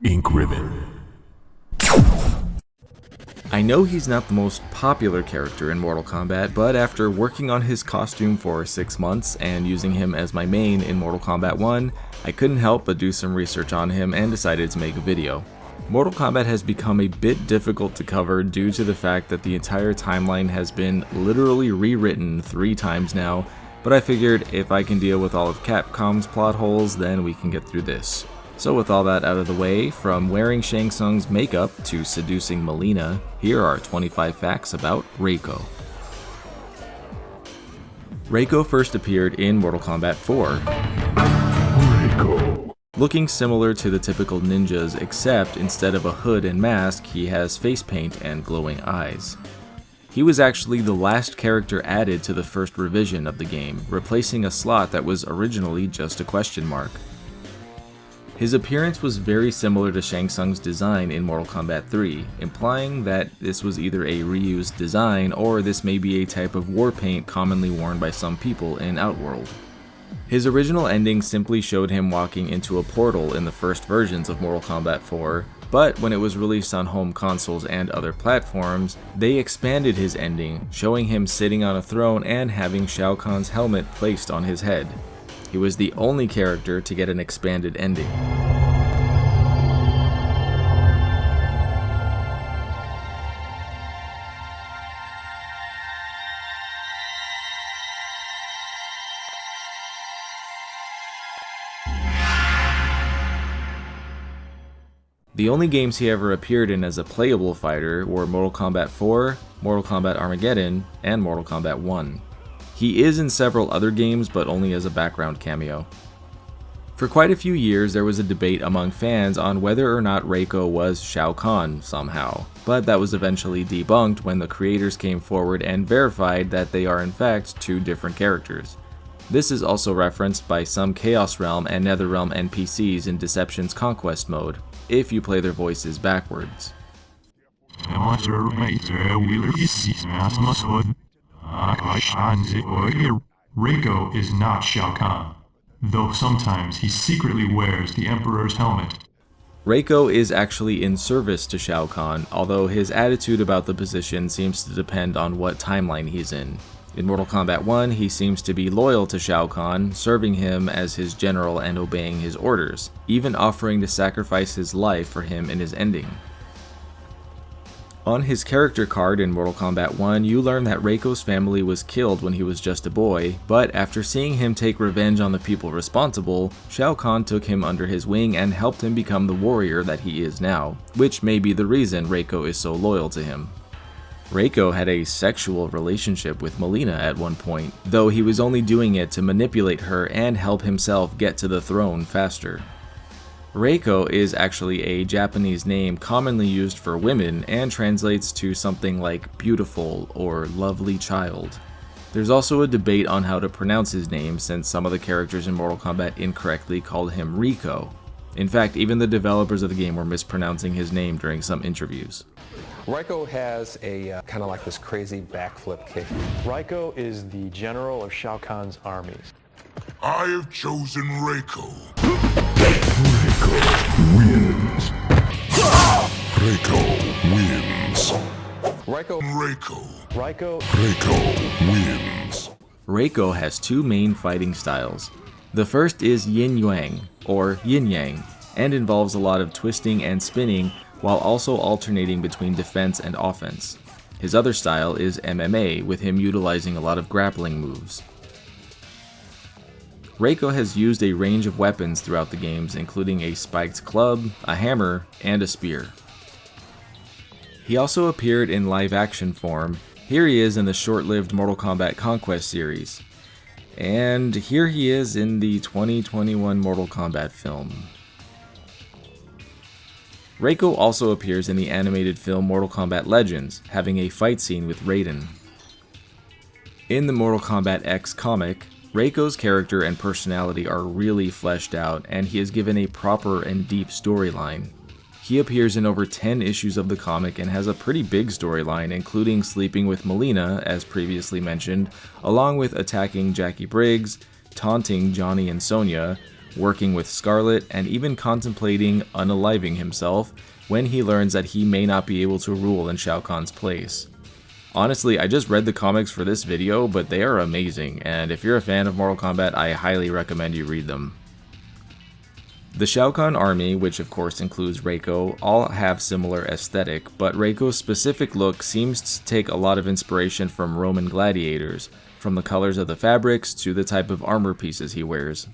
Ink Ribbon. I know he's not the most popular character in Mortal Kombat, but after working on his costume for 6 months and using him as my main in Mortal Kombat 1, I couldn't help but do some research on him and decided to make a video. Mortal Kombat has become a bit difficult to cover due to the fact that the entire timeline has been literally rewritten 3 times now, but I figured if I can deal with all of Capcom's plot holes, then we can get through this. So with all that out of the way, from wearing Shang Tsung's makeup to seducing Mileena, here are 25 facts about Reiko. Reiko first appeared in Mortal Kombat 4. Reiko. Looking similar to the typical ninjas, except instead of a hood and mask, he has face paint and glowing eyes. He was actually the last character added to the first revision of the game, replacing a slot that was originally just a question mark. His appearance was very similar to Shang Tsung's design in Mortal Kombat 3, implying that this was either a reused design or this may be a type of war paint commonly worn by some people in Outworld. His original ending simply showed him walking into a portal in the first versions of Mortal Kombat 4, but when it was released on home consoles and other platforms, they expanded his ending, showing him sitting on a throne and having Shao Kahn's helmet placed on his head. He was the only character to get an expanded ending. The only games he ever appeared in as a playable fighter were Mortal Kombat 4, Mortal Kombat Armageddon, and Mortal Kombat 1. He is in several other games, but only as a background cameo. For quite a few years, there was a debate among fans on whether or not Reiko was Shao Kahn somehow, but that was eventually debunked when the creators came forward and verified that they are in fact 2 different characters. This is also referenced by some Chaos Realm and Netherrealm NPCs in Deception's Conquest mode, if you play their voices backwards. Reiko is not Shao Kahn, though sometimes he secretly wears the Emperor's helmet. Reiko is actually in service to Shao Kahn, although his attitude about the position seems to depend on what timeline he's in. In Mortal Kombat 1, he seems to be loyal to Shao Kahn, serving him as his general and obeying his orders, even offering to sacrifice his life for him in his ending. On his character card in Mortal Kombat 1, you learn that Reiko's family was killed when he was just a boy, but after seeing him take revenge on the people responsible, Shao Kahn took him under his wing and helped him become the warrior that he is now, which may be the reason Reiko is so loyal to him. Reiko had a sexual relationship with Mileena at one point, though he was only doing it to manipulate her and help himself get to the throne faster. Reiko is actually a Japanese name commonly used for women and translates to something like beautiful or lovely child. There's also a debate on how to pronounce his name, since some of the characters in Mortal Kombat incorrectly called him Reiko. In fact, even the developers of the game were mispronouncing his name during some interviews. Reiko has a kind of like this crazy backflip kick. Reiko is the general of Shao Kahn's armies. I have chosen Reiko. Reiko wins. Reiko wins. Reiko. Reiko. Reiko wins. Reiko has 2 main fighting styles. The first is Yin Yang, or Yin Yang, and involves a lot of twisting and spinning while also alternating between defense and offense. His other style is MMA, with him utilizing a lot of grappling moves. Reiko has used a range of weapons throughout the games, including a spiked club, a hammer, and a spear. He also appeared in live-action form. Here he is in the short-lived Mortal Kombat Conquest series. And here he is in the 2021 Mortal Kombat film. Reiko also appears in the animated film Mortal Kombat Legends, having a fight scene with Raiden. In the Mortal Kombat X comic, Reiko's character and personality are really fleshed out, and he is given a proper and deep storyline. He appears in over 10 issues of the comic and has a pretty big storyline, including sleeping with Mileena, as previously mentioned, along with attacking Jackie Briggs, taunting Johnny and Sonya, working with Scarlet, and even contemplating unaliving himself when he learns that he may not be able to rule in Shao Kahn's place. Honestly, I just read the comics for this video, but they are amazing, and if you're a fan of Mortal Kombat, I highly recommend you read them. The Shao Kahn army, which of course includes Reiko, all have similar aesthetic, but Reiko's specific look seems to take a lot of inspiration from Roman gladiators, from the colors of the fabrics to the type of armor pieces he wears.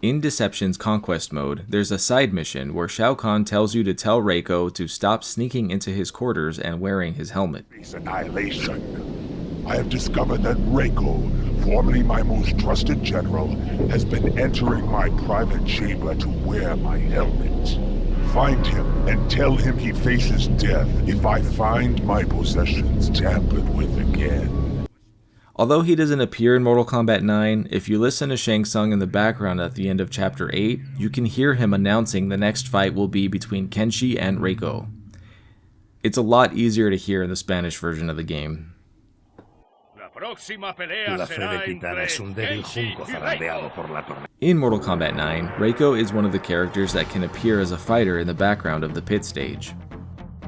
In Deception's Conquest mode, there's a side mission where Shao Kahn tells you to tell Reiko to stop sneaking into his quarters and wearing his helmet. Annihilation. I have discovered that Reiko, formerly my most trusted general, has been entering my private chamber to wear my helmet. Find him and tell him he faces death if I find my possessions tampered with again. Although he doesn't appear in Mortal Kombat 9, if you listen to Shang Tsung in the background at the end of Chapter 8, you can hear him announcing the next fight will be between Kenshi and Reiko. It's a lot easier to hear in the Spanish version of the game. In Mortal Kombat 9, Reiko is one of the characters that can appear as a fighter in the background of the pit stage.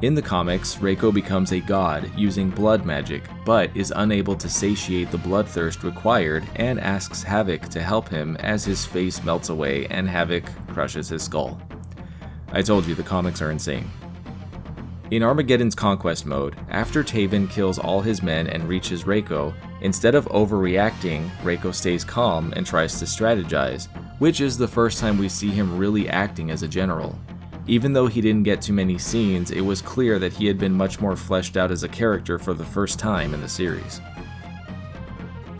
In the comics, Reiko becomes a god using blood magic, but is unable to satiate the bloodthirst required and asks Havoc to help him as his face melts away and Havoc crushes his skull. I told you, the comics are insane. In Armageddon's Conquest mode, after Taven kills all his men and reaches Reiko, instead of overreacting, Reiko stays calm and tries to strategize, which is the first time we see him really acting as a general. Even though he didn't get too many scenes, it was clear that he had been much more fleshed out as a character for the first time in the series.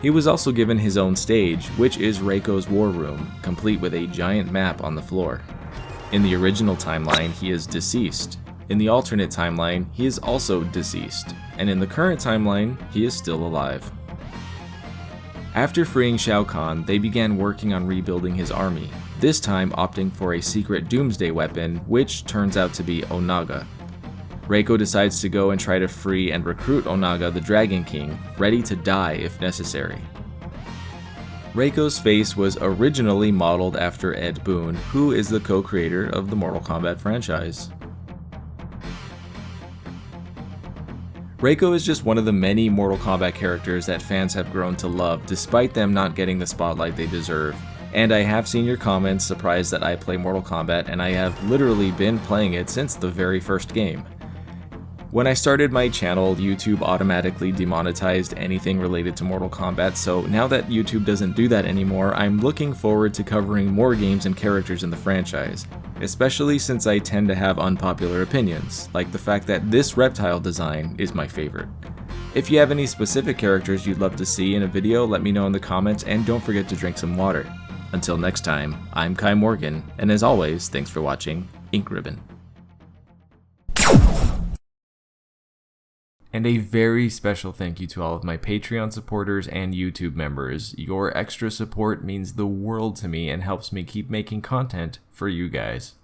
He was also given his own stage, which is Reiko's war room, complete with a giant map on the floor. In the original timeline, he is deceased. In the alternate timeline, he is also deceased, and in the current timeline, he is still alive. After freeing Shao Kahn, they began working on rebuilding his army, this time opting for a secret doomsday weapon, which turns out to be Onaga. Reiko decides to go and try to free and recruit Onaga the Dragon King, ready to die if necessary. Reiko's face was originally modeled after Ed Boon, who is the co-creator of the Mortal Kombat franchise. Reiko is just one of the many Mortal Kombat characters that fans have grown to love despite them not getting the spotlight they deserve, and I have seen your comments surprised that I play Mortal Kombat, and I have literally been playing it since the very first game. When I started my channel, YouTube automatically demonetized anything related to Mortal Kombat, so now that YouTube doesn't do that anymore, I'm looking forward to covering more games and characters in the franchise, especially since I tend to have unpopular opinions, like the fact that this reptile design is my favorite. If you have any specific characters you'd love to see in a video, let me know in the comments, and don't forget to drink some water. Until next time, I'm Kai Morgan, and as always, thanks for watching Ink Ribbon. And a very special thank you to all of my Patreon supporters and YouTube members. Your extra support means the world to me and helps me keep making content for you guys.